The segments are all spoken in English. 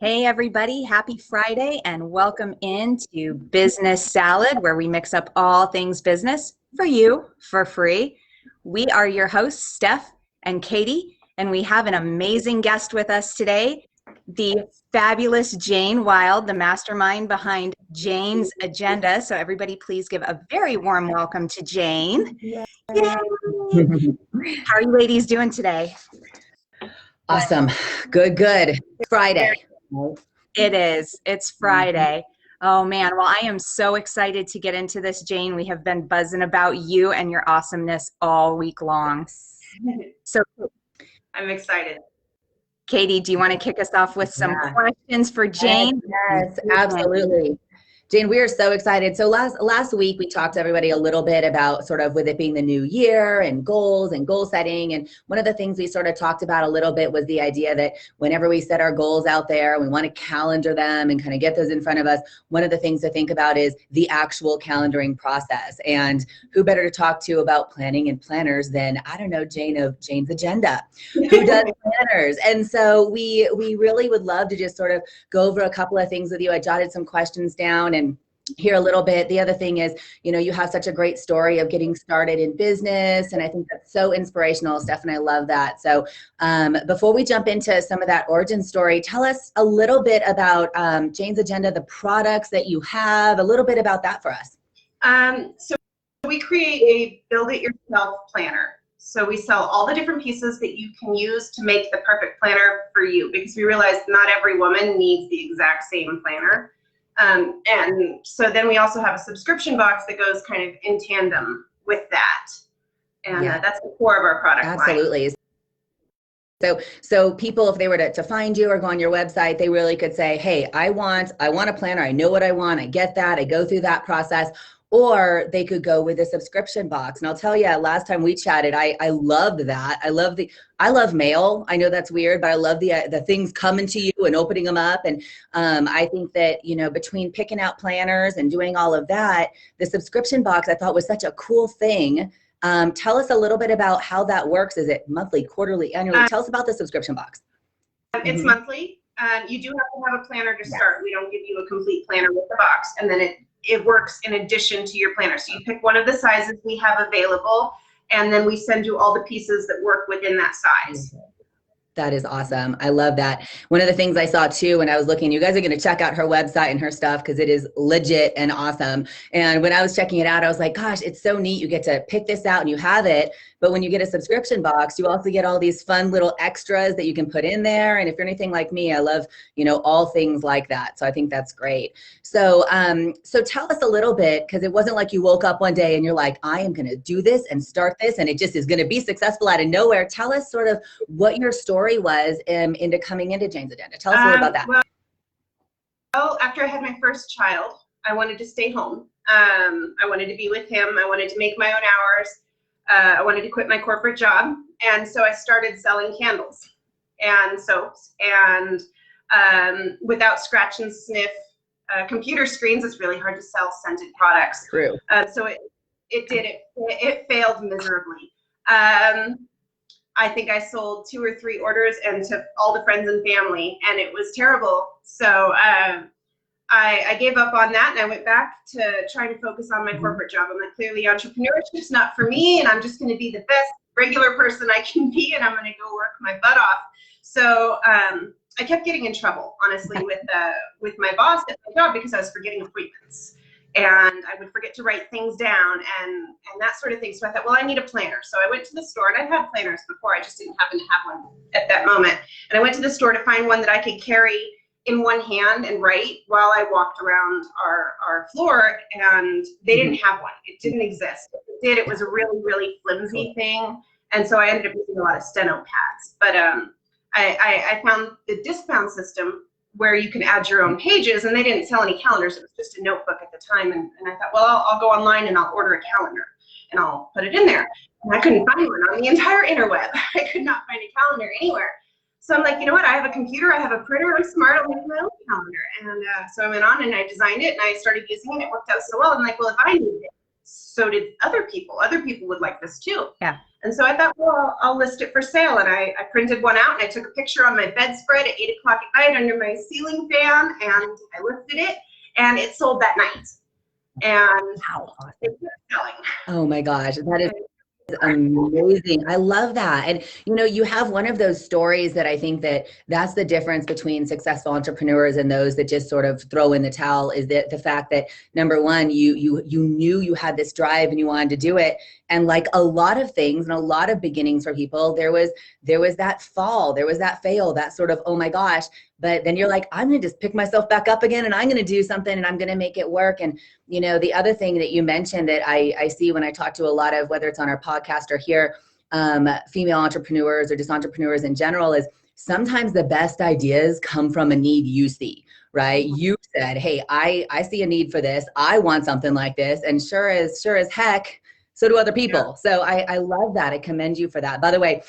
Hey everybody, happy Friday and welcome into Business Salad, where we mix up all things business for you for free. We are your hosts, Steph and Katie, and we have an amazing guest with us today, the fabulous Jane Wild, the mastermind behind Jane's Agenda. So everybody please give a very warm welcome to Jane. Yay. Yay. How are you ladies doing today? Awesome. Good. It's Friday. It is. It's Friday. Oh man. Well, I am so excited to get into this, Jane. We have been buzzing about you and your awesomeness all week long. So I'm excited. Katie, do you want to kick us off with some questions for Jane? Yes, absolutely. Jane, we are so excited. So last week we talked to everybody a little bit about sort of with it being the new year and goal setting. And one of the things we sort of talked about a little bit was the idea that whenever we set our goals out there, we want to calendar them and kind of get those in front of us. One of the things to think about is the actual calendaring process. And who better to talk to about planning and planners than, I don't know, Jane of Jane's Agenda, who does planners. And so we really would love to just sort of go over a couple of things with you. I jotted some questions down and hear a little bit. The other thing is, you have such a great story of getting started in business. And I think that's so inspirational, Steph, and I love that. So before we jump into some of that origin story, tell us a little bit about Jane's Agenda, the products that you have, a little bit about that for us. So we create a build-it-yourself planner. So we sell all the different pieces that you can use to make the perfect planner for you, because we realize not every woman needs the exact same planner. And so then we also have a subscription box that goes kind of in tandem with that. And that's the core of our product line. Absolutely. So people, if they were to find you or go on your website, they really could say, hey, I want a planner. I know what I want. I get that. I go through that process. Or they could go with a subscription box. And I'll tell you, last time we chatted, I loved that. I love mail. I know that's weird, but I love the things coming to you and opening them up. And I think that, between picking out planners and doing all of that, the subscription box I thought was such a cool thing. Tell us a little bit about how that works. Is it monthly, quarterly, annually? Tell us about the subscription box. It's monthly. You do have to have a planner to start. We don't give you a complete planner with the box. And then it works in addition to your planner. So you pick one of the sizes we have available, and then we send you all the pieces that work within that size. That is awesome. I love that. One of the things I saw too when I was looking, you guys are going to check out her website and her stuff because it is legit and awesome. And when I was checking it out, I was like, gosh, it's so neat. You get to pick this out and you have it. But when you get a subscription box, you also get all these fun little extras that you can put in there. And if you're anything like me, I love, all things like that. So I think that's great. So tell us a little bit, because it wasn't like you woke up one day and you're like, I am going to do this and start this, and it just is going to be successful out of nowhere. Tell us sort of what your story was into coming into Jane's Agenda. Tell us a little about that. Well, after I had my first child, I wanted to stay home. I wanted to be with him. I wanted to make my own hours. I wanted to quit my corporate job. And so I started selling candles and soaps, and without scratch and sniff computer screens, it's really hard to sell scented products. True. So it failed miserably. I think I sold 2 or 3 orders and to all the friends and family, and it was terrible. So I gave up on that, and I went back to trying to focus on my corporate job. I'm like, clearly entrepreneurship's not for me, and I'm just going to be the best regular person I can be, and I'm going to go work my butt off. So I kept getting in trouble, honestly, with my boss at my job, because I was forgetting appointments, and I would forget to write things down and that sort of thing. So I thought, well, I need a planner. So I went to the store, and I've had planners before. I just didn't happen to have one at that moment. And I went to the store to find one that I could carry in one hand and write while I walked around our floor, and they didn't have one. It didn't exist. If it did, it was a really, really flimsy thing. And so I ended up using a lot of steno pads. But I found the Discbound system where you can add your own pages, and they didn't sell any calendars. It was just a notebook at the time. And I thought, well, I'll go online and I'll order a calendar and I'll put it in there. And I couldn't find one on the entire interweb. I could not find a calendar anywhere. So I'm like, you know what? I have a computer, I have a printer, I'm smart, I'll make my own calendar. And so I went on and I designed it, and I started using it. It worked out so well. I'm like, well, if I need it, so did other people. Other people would like this too. Yeah. And so I thought, well, I'll list it for sale. And I printed one out and I took a picture on my bedspread at 8 o'clock at night under my ceiling fan, and I listed it, and it sold that night. And Wow. it kept selling. Oh my gosh, that is amazing. I love that. And you have one of those stories that I think that's the difference between successful entrepreneurs and those that just sort of throw in the towel, is that the fact that, number one, you knew you had this drive and you wanted to do it. And like a lot of things and a lot of beginnings for people, there was that fall, there was that fail, that sort of, oh my gosh. But then you're like, I'm going to just pick myself back up again, and I'm going to do something, and I'm going to make it work. And, the other thing that you mentioned that I see when I talk to a lot of, whether it's on our podcast or here, female entrepreneurs or just entrepreneurs in general, is sometimes the best ideas come from a need you see, right? You said, hey, I see a need for this. I want something like this. And sure as heck, so do other people. Yeah. So I love that. I commend you for that. By the way,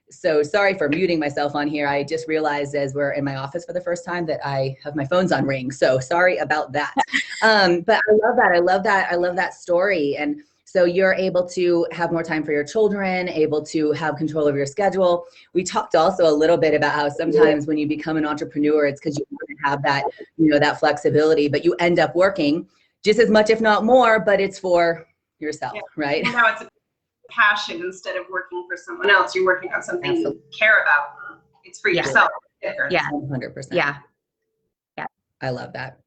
so sorry for muting myself on here. I just realized as we're in my office for the first time that I have my phones on ring. So sorry about that. But I love that. I love that story. And so you're able to have more time for your children, able to have control of your schedule. We talked also a little bit about how sometimes when you become an entrepreneur, it's because you want to have that, that flexibility, but you end up working just as much, if not more, but it's for yourself, right? And now it's a passion instead of working for someone else. You're working on something you care about. It's for yourself. Yeah, 100%. Yeah. I love that.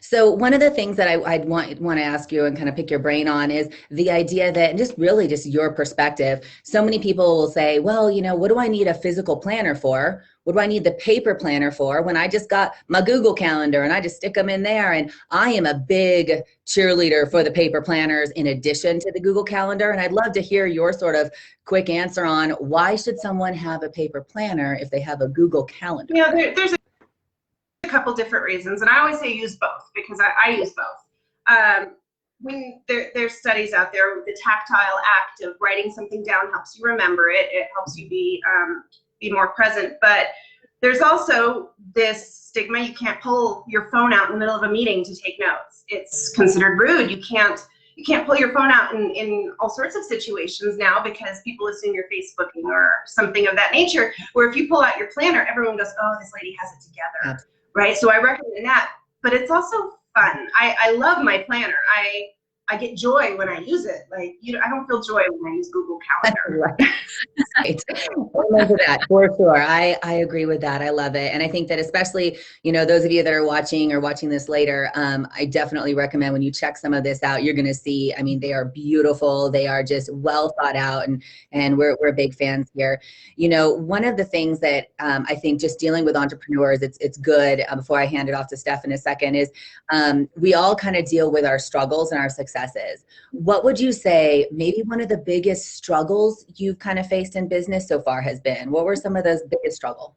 So one of the things that I'd want to ask you and kind of pick your brain on is the idea that, and just really just your perspective, so many people will say, well, what do I need a physical planner for? What do I need the paper planner for when I just got my Google Calendar and I just stick them in there? And I am a big cheerleader for the paper planners in addition to the Google Calendar. And I'd love to hear your sort of quick answer on why should someone have a paper planner if they have a Google Calendar? There's a couple different reasons, and I always say use both because I use both. When there's studies out there, the tactile act of writing something down helps you remember it. It helps you be more present. But there's also this stigma: you can't pull your phone out in the middle of a meeting to take notes. It's considered rude. You can't pull your phone out in all sorts of situations now because people assume you're Facebooking or something of that nature. Where if you pull out your planner, everyone goes, "Oh, this lady has it together." Right? So I recommend that, but it's also fun. I love my planner. I get joy when I use it. Like, I don't feel joy when I use Google Calendar. Right. Remember that for sure. I agree with that. I love it. And I think that especially, those of you that are watching this later, I definitely recommend when you check some of this out, you're going to see, they are beautiful. They are just well thought out, and we're big fans here. One of the things that I think just dealing with entrepreneurs, it's good, before I hand it off to Steph in a second, is we all kind of deal with our struggles and our successes. What would you say maybe one of the biggest struggles you've kind of faced in business so far has been? What were some of those biggest struggles?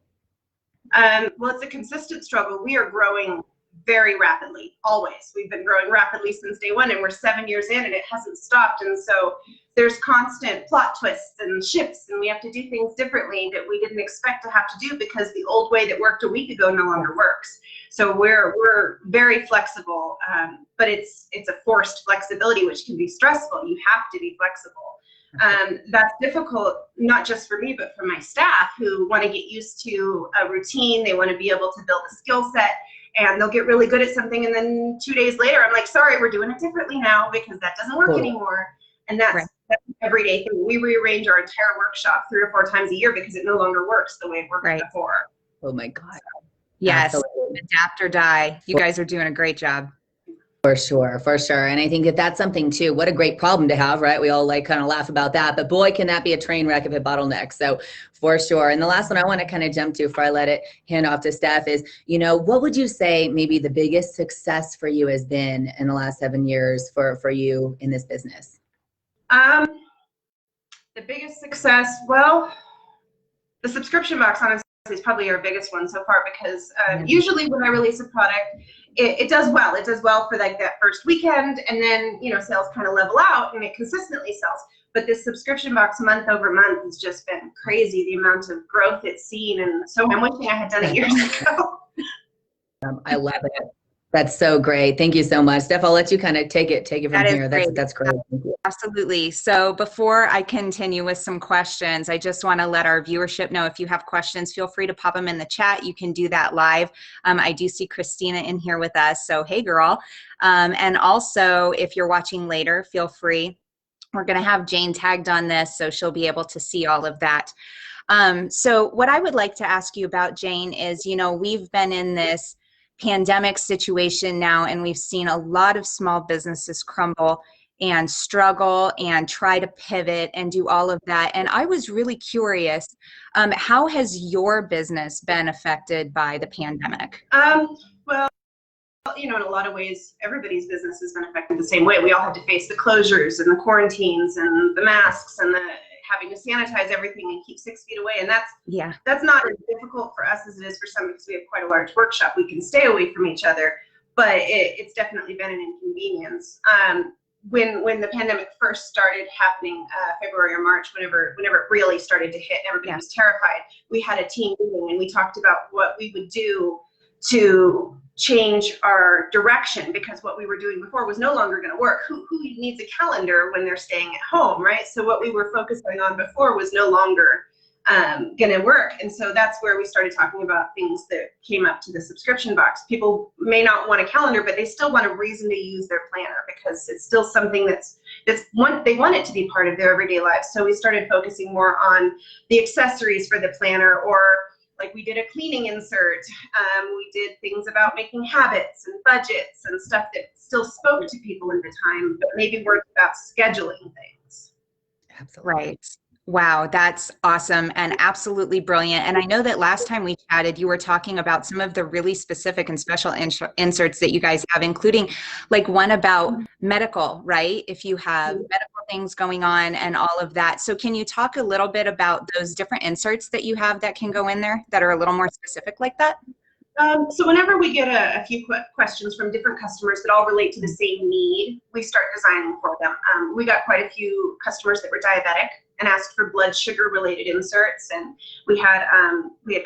Well, it's a consistent struggle. We are growing very rapidly, always. We've been growing rapidly since day one, and we're 7 years in, and it hasn't stopped. And so there's constant plot twists and shifts, and we have to do things differently that we didn't expect to have to do because the old way that worked a week ago no longer works. So we're very flexible, but it's a forced flexibility, which can be stressful. You have to be flexible. That's difficult, not just for me, but for my staff who want to get used to a routine. They want to be able to build a skill set, and they'll get really good at something. And then 2 days later, I'm like, sorry, we're doing it differently now because that doesn't work anymore. And that's an everyday thing. We rearrange our entire workshop 3 or 4 times a year because it no longer works the way it worked before. Oh my God. Yes. Absolutely. Adapt or die. You guys are doing a great job. For sure. And I think that's something too. What a great problem to have, right? We all kind of laugh about that, but boy, can that be a train wreck if it bottlenecks. So for sure. And the last one I want to kind of jump to before I hand off to Steph is, what would you say maybe the biggest success for you has been in the last 7 years for you in this business? The biggest success, well, the subscription box, honestly, is probably our biggest one so far because usually when I release a product, it does well. It does well for like that first weekend, and then sales kind of level out and it consistently sells. But this subscription box month over month has just been crazy, the amount of growth it's seen, and so I'm wishing I had done it years ago. I love it. That's so great. Thank you so much. Steph, I'll let you kind of take it from That is here. great. That's great. Thank you. Absolutely. So before I continue with some questions, I just want to let our viewership know if you have questions, feel free to pop them in the chat. You can do that live. I do see Christina in here with us. So hey, girl. And also, if you're watching later, feel free. We're going to have Jane tagged on this, so she'll be able to see all of that. So what I would like to ask you about, Jane, is, you know, we've been in this pandemic situation now, and we've seen a lot of small businesses crumble and struggle and try to pivot and do all of that. And I was really curious, how has your business been affected by the pandemic? Well, you know, in a lot of ways, everybody's business has been affected the same way. We all had to face the closures and the quarantines and the masks and the having to sanitize everything and keep 6 feet away. And that's not as difficult for us as it is for some, because we have quite a large workshop. We can stay away from each other, but it's definitely been an inconvenience. When the pandemic first started happening, February or March, whenever it really started to hit, everybody was terrified. We had a team meeting and we talked about what we would do to change our direction, because what we were doing before was no longer going to work. Who needs a calendar when they're staying at home, right? So what we were focusing on before was no longer going to work. And so that's where we started talking about things that came up to the subscription box. People may not want a calendar, but they still want a reason to use their planner, because it's still something they want it to be part of their everyday lives. So we started focusing more on the accessories for the planner, or like we did a cleaning insert. We did things about making habits and budgets and stuff that still spoke to people in the time, but maybe were about scheduling things. Absolutely. Right. Wow, that's awesome and absolutely brilliant. And I know that last time we chatted, you were talking about some of the really specific and special inserts that you guys have, including like one about medical, right? If you have medical things going on and all of that. So can you talk a little bit about those different inserts that you have that can go in there that are a little more specific like that? So whenever we get a few questions from different customers that all relate to the same need, we start designing for them. We got quite a few customers that were diabetic and asked for blood sugar related inserts, and we had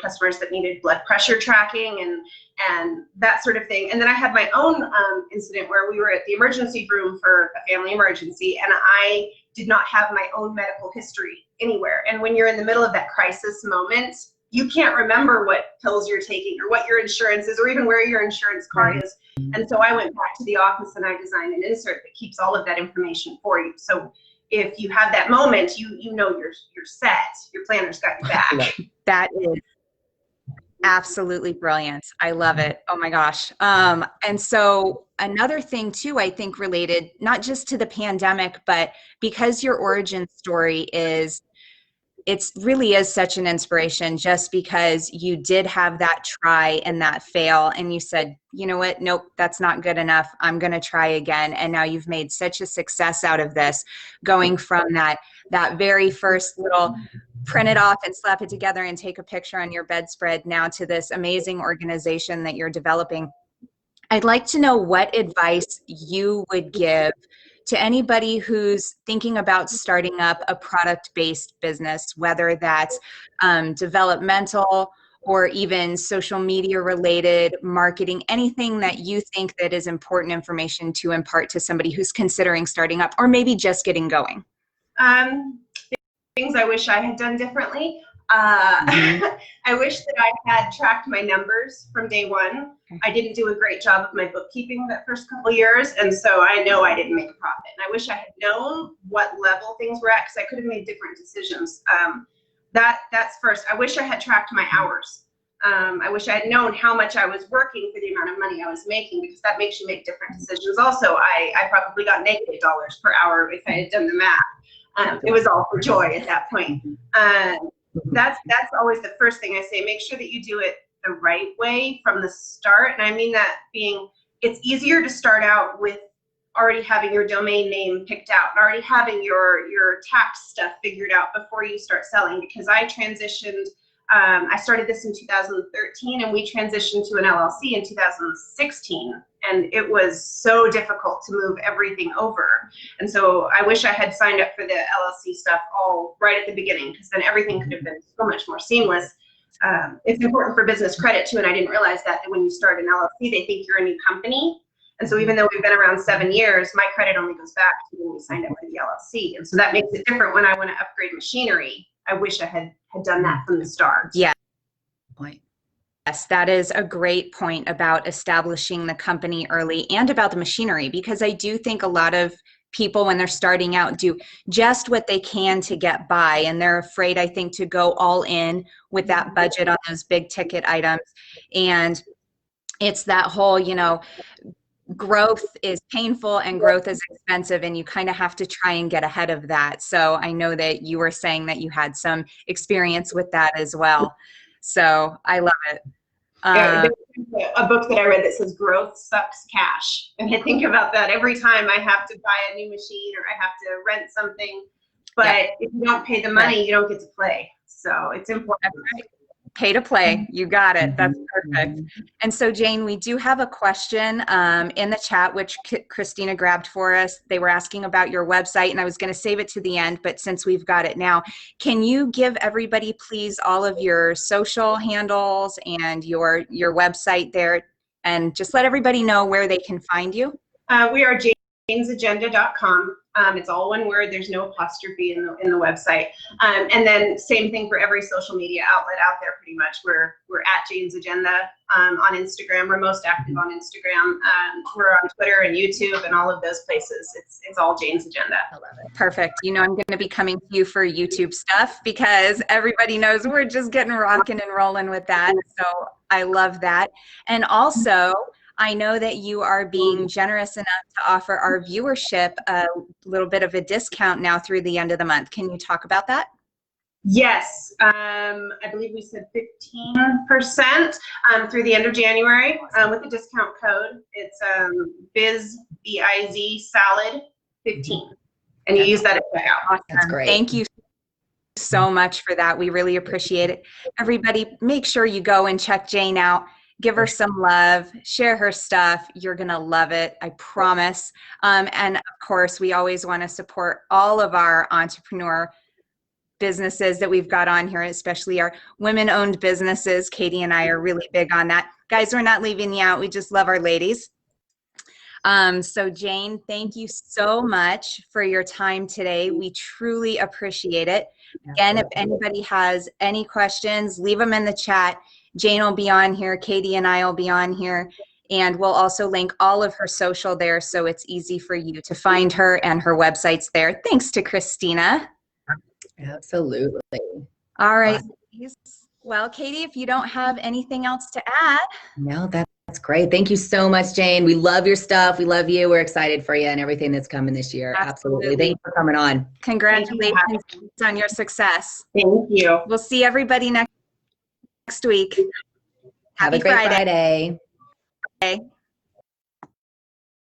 customers that needed blood pressure tracking and that sort of thing. And then I had my own incident where we were at the emergency room for a family emergency, and I did not have my own medical history anywhere. And when you're in the middle of that crisis moment, you can't remember what pills you're taking or what your insurance is or even where your insurance card is. And so I went back to the office and I designed an insert that keeps all of that information for you. So if you have that moment, you know you're set. Your planner's got your back. That is absolutely brilliant. I love it. Oh my gosh. And so another thing too, I think related not just to the pandemic, but because your origin story is, it really is such an inspiration, just because you did have that try and that fail and you said, you know what, nope, that's not good enough. I'm going to try again. And now you've made such a success out of this, going from that very first little print it off and slap it together and take a picture on your bedspread now to this amazing organization that you're developing. I'd like to know what advice you would give to anybody who's thinking about starting up a product-based business, whether that's developmental or even social media related marketing, anything that you think that is important information to impart to somebody who's considering starting up or maybe just getting going. Things I wish I had done differently. I wish that I had tracked my numbers from day one. I didn't do a great job of my bookkeeping that first couple years, and so I know I didn't make a profit. And I wish I had known what level things were at, because I could have made different decisions. That's first. I wish I had tracked my hours. I wish I had known how much I was working for the amount of money I was making, because that makes you make different decisions. Also, I probably got negative dollars per hour if I had done the math. It was all for joy at that point. That's always the first thing I say. Make sure that you do it the right way from the start. And I mean that being, it's easier to start out with already having your domain name picked out and already having your tax stuff figured out before you start selling. Because I transitioned, I started this in 2013 and we transitioned to an LLC in 2016. And it was so difficult to move everything over. And so I wish I had signed up for the LLC stuff all right at the beginning, because then everything could have been so much more seamless. it's important for business credit too. And I didn't realize that when you start an LLC, they think you're a new company. And so even though we've been around 7 years, my credit only goes back to when we signed up for the LLC. And so that makes it different when I want to upgrade machinery. I wish I had done that from the start. Yeah. Point. Yes, that is a great point about establishing the company early and about the machinery, because I do think a lot of people when they're starting out do just what they can to get by, and they're afraid, I think, to go all in with that budget on those big ticket items. And it's that whole, growth is painful and growth is expensive, and you kind of have to try and get ahead of that. So I know that you were saying that you had some experience with that as well. So I love it. Yeah, there's a book that I read that says growth sucks cash. And I think about that every time I have to buy a new machine or I have to rent something. But if you don't pay the money, you don't get to play. So it's important. Pay to play. You got it. That's perfect. And so, Jane, we do have a question in the chat, which Christina grabbed for us. They were asking about your website, and I was going to save it to the end, but since we've got it now, can you give everybody, please, all of your social handles and your website there, and just let everybody know where they can find you? We are janesagenda.com. It's all one word. There's no apostrophe in the website. And then same thing for every social media outlet out there. Pretty much, we're at Jane's Agenda on Instagram. We're most active on Instagram. We're on Twitter and YouTube and all of those places. It's all Jane's Agenda. I love it. Perfect. I'm going to be coming to you for YouTube stuff because everybody knows we're just getting rocking and rolling with that. So I love that. And also, I know that you are being generous enough to offer our viewership a little bit of a discount now through the end of the month. Can you talk about that? Yes, I believe we said 15% through the end of January with the discount code. It's BIZ Salad 15, and you use that at checkout. Awesome. That's great. Thank you so much for that. We really appreciate it. Everybody, make sure you go and check Jane out. Give her some love, share her stuff. You're going to love it. I promise. And of course, we always want to support all of our entrepreneur businesses that we've got on here, especially our women-owned businesses. Katie and I are really big on that. Guys, we're not leaving you out. We just love our ladies. So Jane, thank you so much for your time today. We truly appreciate it. Again, if anybody has any questions, leave them in the chat. Jane will be on here. Katie and I will be on here. And we'll also link all of her social there so it's easy for you to find her, and her website's there. Thanks to Christina. Absolutely. All right. Well, Katie, if you don't have anything else to add. No, that's great. Thank you so much, Jane. We love your stuff. We love you. We're excited for you and everything that's coming this year. Absolutely. Thanks for coming on. Congratulations on your success. Thank you. We'll see everybody next week. Have a great Friday. Okay.